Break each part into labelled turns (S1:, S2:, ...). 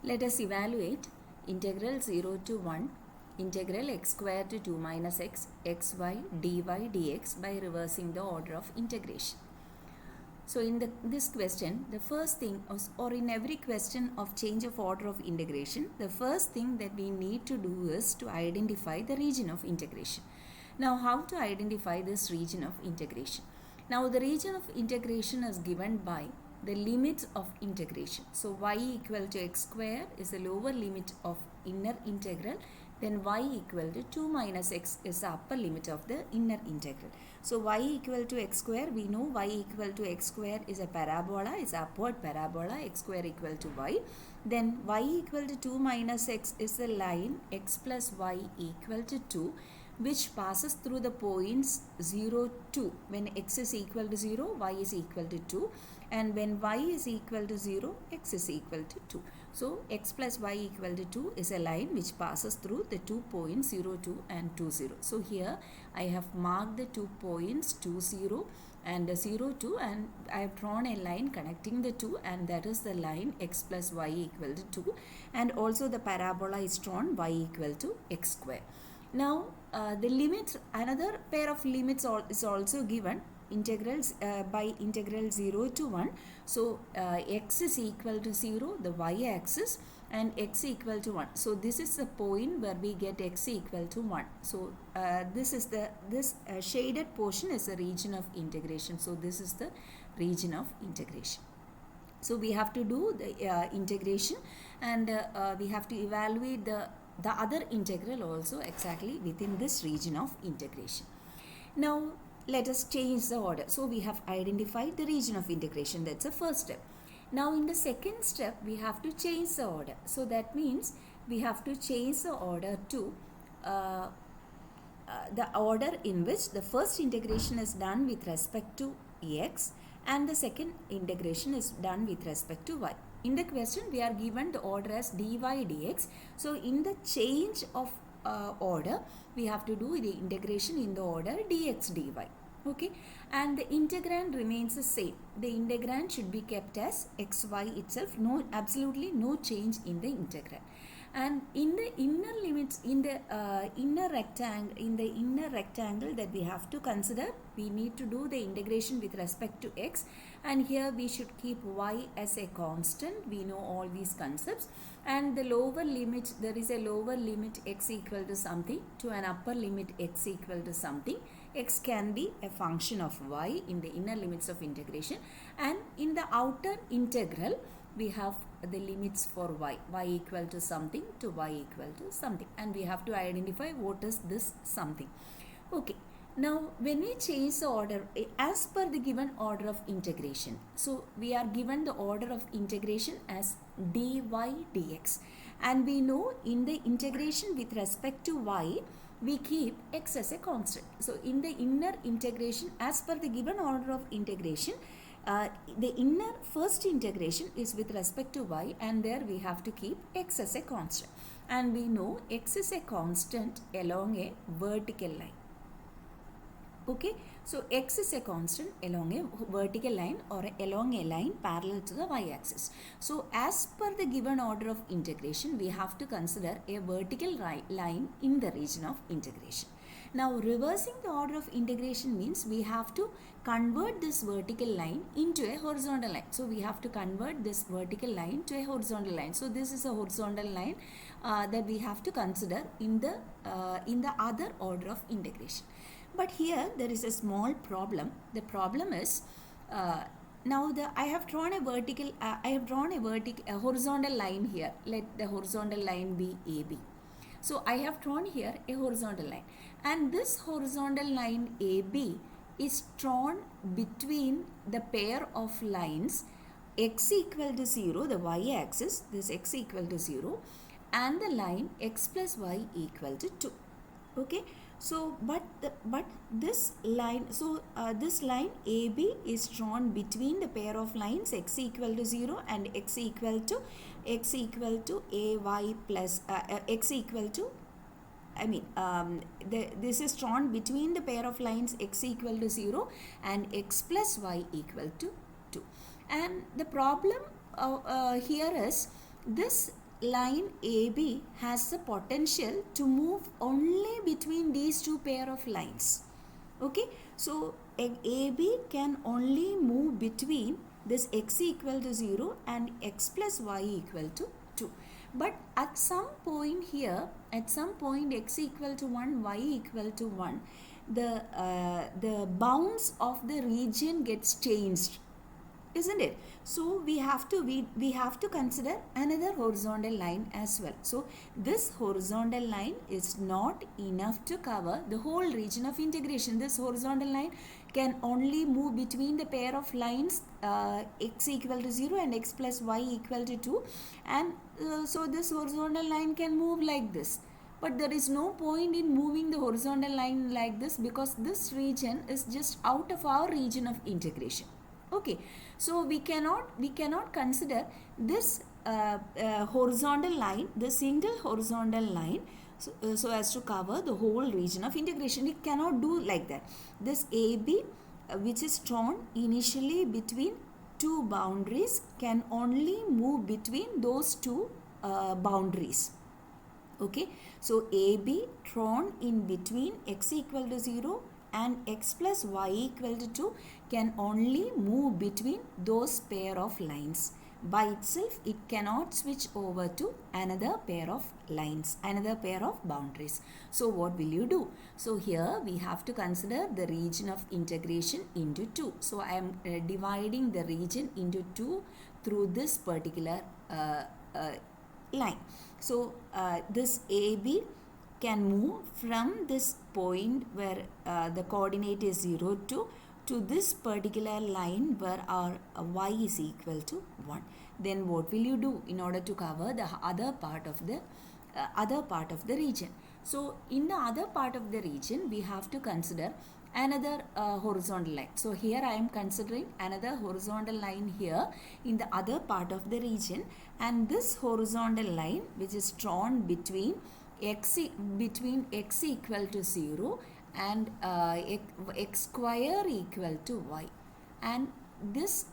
S1: Let us evaluate integral 0 to 1 integral x square to 2 minus x xy dy dx by reversing the order of integration. So in this question, the first thing, or in every question of change of order of integration, the first thing that we need to do is to identify the region of integration. Now, how to identify this region of integration? Now, the region of integration is given by the limits of integration. So, y equal to x square is the lower limit of inner integral. Then y equal to 2 minus x is the upper limit of the inner integral. So y equal to x square, we know y equal to x square is a parabola, is upward parabola, x square equal to y. Then y equal to 2 minus x is the line x plus y equal to 2, which passes through the points 0, 2. When x is equal to 0, y is equal to 2. And when y is equal to 0, x is equal to 2. So, x plus y equal to 2 is a line which passes through the 2 points 0, 2 and 2, 0. So, here I have marked the 2 points 2, 0 and 0, 2, and I have drawn a line connecting the 2, and that is the line x plus y equal to 2, and also the parabola is drawn y equal to x square. Now, the limits, another pair of limits is also given, integrals by integral 0 to 1. So, x is equal to 0, the y-axis, and x equal to 1. So, this is the point where we get x equal to 1. So, this shaded portion is the region of integration. So, this is the region of integration. So, we have to do the integration, and we have to evaluate the other integral also exactly within this region of integration. Now, let us change the order. So, we have identified the region of integration. That's the first step. Now, in the second step, we have to change the order. So, that means we have to change the order to the order in which the first integration is done with respect to x and the second integration is done with respect to y. In the question, we are given the order as dy dx. So, in the change of order, we have to do the integration in the order dx dy. Okay, and the integrand remains the same. The integrand should be kept as xy itself. No, absolutely no change in the integrand. And in the inner limits, in the inner rectangle that we have to consider, we need to do the integration with respect to x, and here we should keep y as a constant. We know all these concepts, and the lower limit, there is a lower limit x equal to something to an upper limit x equal to something. X can be a function of y in the inner limits of integration, and in the outer integral we have the limits for y equal to something to y equal to something, and we have to identify what is this something. Okay, now when we change the order as per the given order of integration, so we are given the order of integration as dy dx, and we know in the integration with respect to y we keep x as a constant. So in the inner integration as per the given order of integration, the inner first integration is with respect to y, and there we have to keep x as a constant, and we know x is a constant along a vertical line. Okay, so x is a constant along a vertical line or along a line parallel to the y-axis. So as per the given order of integration, we have to consider a vertical line in the region of integration. Now, reversing the order of integration means we have to convert this vertical line into a horizontal line. So, we have to convert this vertical line to a horizontal line. So, this is a horizontal line that we have to consider in the other order of integration. But here there is a small problem. The problem is now I have drawn a horizontal line here. Let the horizontal line be AB. So I have drawn here a horizontal line, and this horizontal line AB is drawn between the pair of lines x equal to 0, the y-axis, this x equal to 0, and the line x plus y equal to 2. Okay, so but this line, so this line AB is drawn between the pair of lines x equal to 0 and x equal to ay plus x equal to, this is drawn between the pair of lines x equal to 0 and x plus y equal to 2. And the problem here is this line AB has the potential to move only between these two pair of lines. Okay, so AB can only move between this x equal to 0 and x plus y equal to 2. But at some point here, at some point x equal to 1, y equal to 1, the bounds of the region gets changed, isn't it? So we have to consider another horizontal line as well. So this horizontal line is not enough to cover the whole region of integration. This horizontal line can only move between the pair of lines x equal to 0 and x plus y equal to 2, and so this horizontal line can move like this. But there is no point in moving the horizontal line like this, because this region is just out of our region of integration. Okay, so we cannot consider this horizontal line, the single horizontal line, so as to cover the whole region of integration. We cannot do like that. This AB, which is drawn initially between two boundaries, can only move between those two boundaries. Okay, so AB drawn in between x equal to 0 and x plus y equal to 2 can only move between those pair of lines. By itself, it cannot switch over to another pair of lines, another pair of boundaries. So what will you do? So here we have to consider the region of integration into 2. So I am dividing the region into 2 through this particular line. So this AB can move from this point where the coordinate is 0, 2 to this particular line where our y is equal to 1. Then what will you do in order to cover the other part of the region? So in the other part of the region, we have to consider another horizontal line. So here I am considering another horizontal line here in the other part of the region, and this horizontal line, which is drawn between x equal to 0 and x square equal to y, and this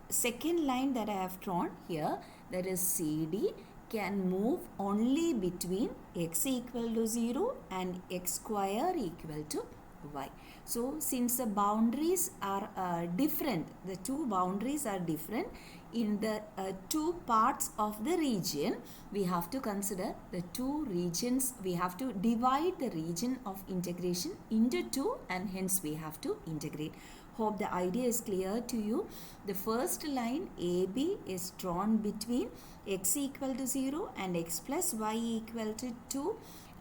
S1: second line that I have drawn here, that is CD, can move only between x equal to 0 and x square equal to y. So since the boundaries are different, the two boundaries are different in the two parts of the region, we have to consider the two regions. We have to divide the region of integration into 2, and hence we have to integrate. Hope the idea is clear to you. The first line AB is drawn between x equal to 0 and x plus y equal to 2,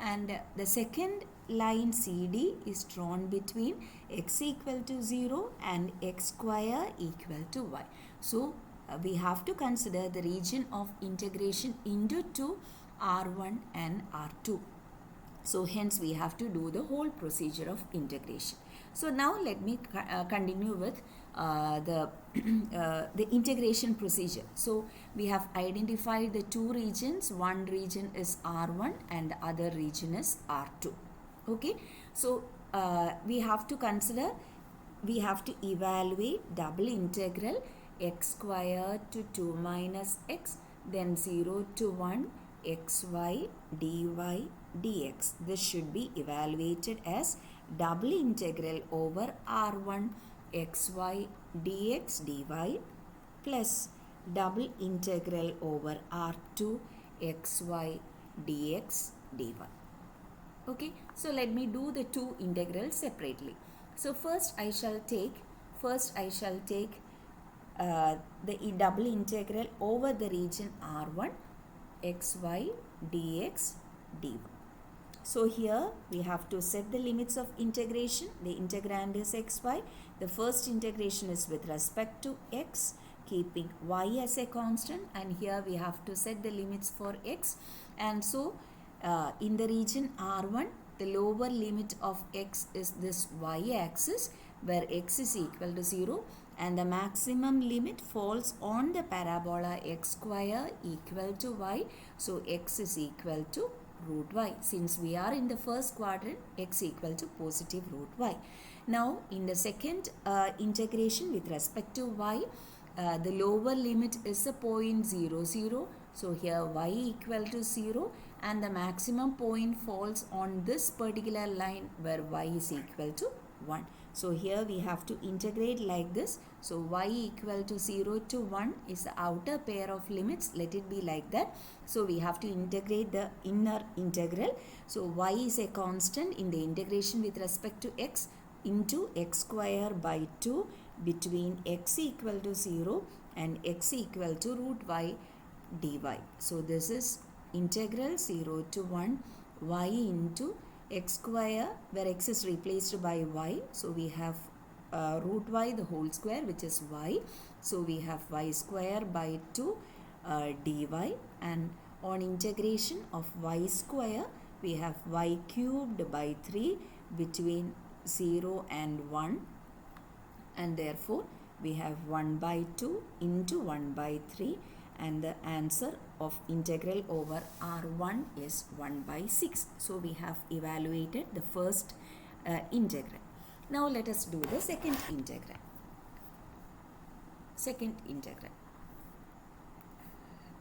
S1: and the second line CD is drawn between x equal to 0 and x square equal to y. So we have to consider the region of integration into 2, R1 and R2. So hence we have to do the whole procedure of integration. So now let me continue with the integration procedure. So we have identified the two regions. One region is R1 and the other region is R2. Okay, so we have to evaluate double integral x square to 2 minus x, then 0 to 1 xy dy dx. This should be evaluated as double integral over R1 xy dx dy plus double integral over R2 xy dx dy. Okay, so let me do the two integrals separately. So first I shall take the double integral over the region R1 xy dx dy. So here we have to set the limits of integration. The integrand is xy. The first integration is with respect to x, keeping y as a constant, and here we have to set the limits for x. And so in the region R1, the lower limit of x is this y-axis, where x is equal to 0, and the maximum limit falls on the parabola x square equal to y. So x is equal to root y. Since we are in the first quadrant, x equal to positive root y. Now in the second integration with respect to y, the lower limit is a 0.00. So here y equal to 0 and the maximum point falls on this particular line where y is equal to 1. So here we have to integrate like this. So y equal to 0 to 1 is the outer pair of limits. Let it be like that. So we have to integrate the inner integral. So y is a constant in the integration with respect to x into x square by 2 between x equal to 0 and x equal to root y dy. So this is integral 0 to 1 y into x square, where x is replaced by y. So we have root y the whole square, which is y. So we have y square by 2 dy, and on integration of y square we have y cubed by 3 between 0 and 1, and therefore we have 1 by 2 into 1 by 3, and the answer of integral over R1 is 1 by 6. So we have evaluated the first integral. Now let us do the second integral. Second integral.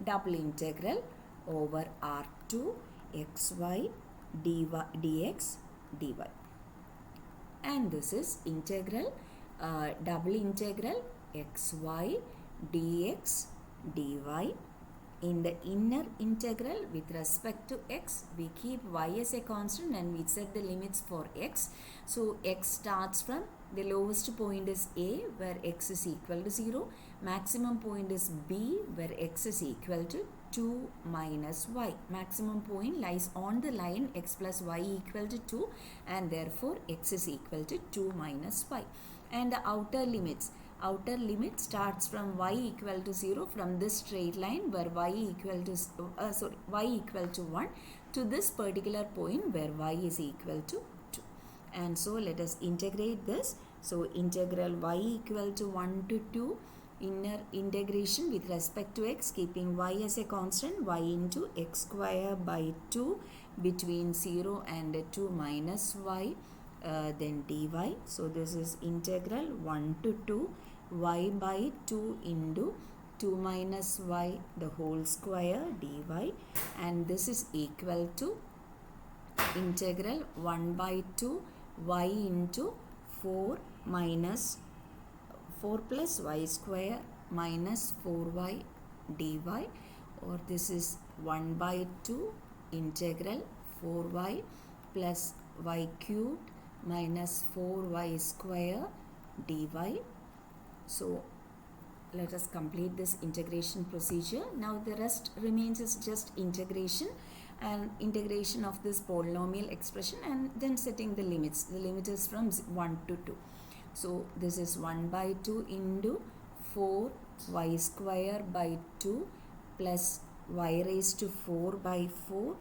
S1: Double integral over R2 xy dx dy. And this is integral double integral xy dx dy. In the inner integral with respect to x, we keep y as a constant and we set the limits for x. So x starts from the lowest point is a, where x is equal to 0. Maximum point is b, where x is equal to 2 minus y. Maximum point lies on the line x plus y equal to 2, and therefore x is equal to 2 minus y. And the outer limit starts from y equal to 0 from this straight line where y equal to 1 to this particular point where y is equal to 2. And so let us integrate this. So integral y equal to 1 to 2, inner integration with respect to x, keeping y as a constant, y into x square by 2 between 0 and 2 minus y, then dy. So this is integral 1 to 2 y by 2 into 2 minus y the whole square dy, and this is equal to integral 1 by 2 y into 4 minus 4 plus y square minus 4y dy, or this is 1 by 2 integral 4y plus y cubed minus 4y square dy. So let us complete this integration procedure. Now the rest remains is just integration and integration of this polynomial expression, and then setting the limits. The limit is from 1 to 2. So this is 1 by 2 into 4 y square by 2 plus y raised to 4 by 4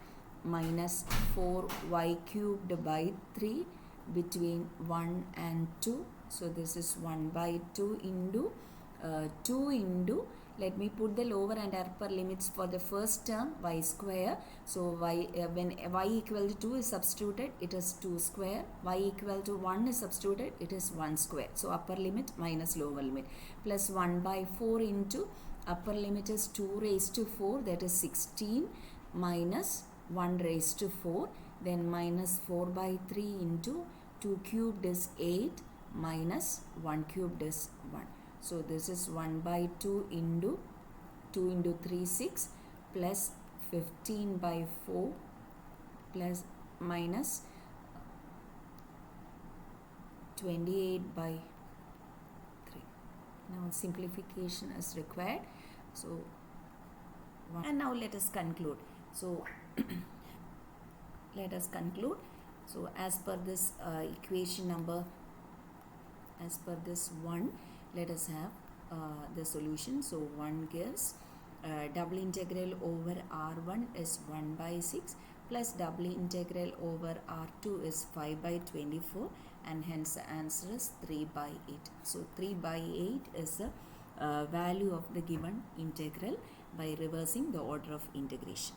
S1: minus 4 y cubed by 3 between 1 and 2. So this is 1 by 2 into 2 into, let me put the lower and upper limits for the first term, y square. So y, when y equal to 2 is substituted, it is 2 square. Y equal to 1 is substituted, it is 1 square. So upper limit minus lower limit, plus 1 by 4 into upper limit is 2 raised to 4, that is 16, minus 1 raised to 4, then minus 4 by 3 into 2 cubed is 8, minus 1 cubed is 1. So this is 1 by 2 into 2 into 3 6 plus 15 by 4 plus minus 28 by 3. Now simplification is required. So and now let us conclude. So let us conclude. So as per this equation number, as per this 1, let us have the solution. So 1 gives double integral over R1 is 1 by 6 plus double integral over R2 is 5 by 24, and hence the answer is 3 by 8. So 3 by 8 is the value of the given integral by reversing the order of integration.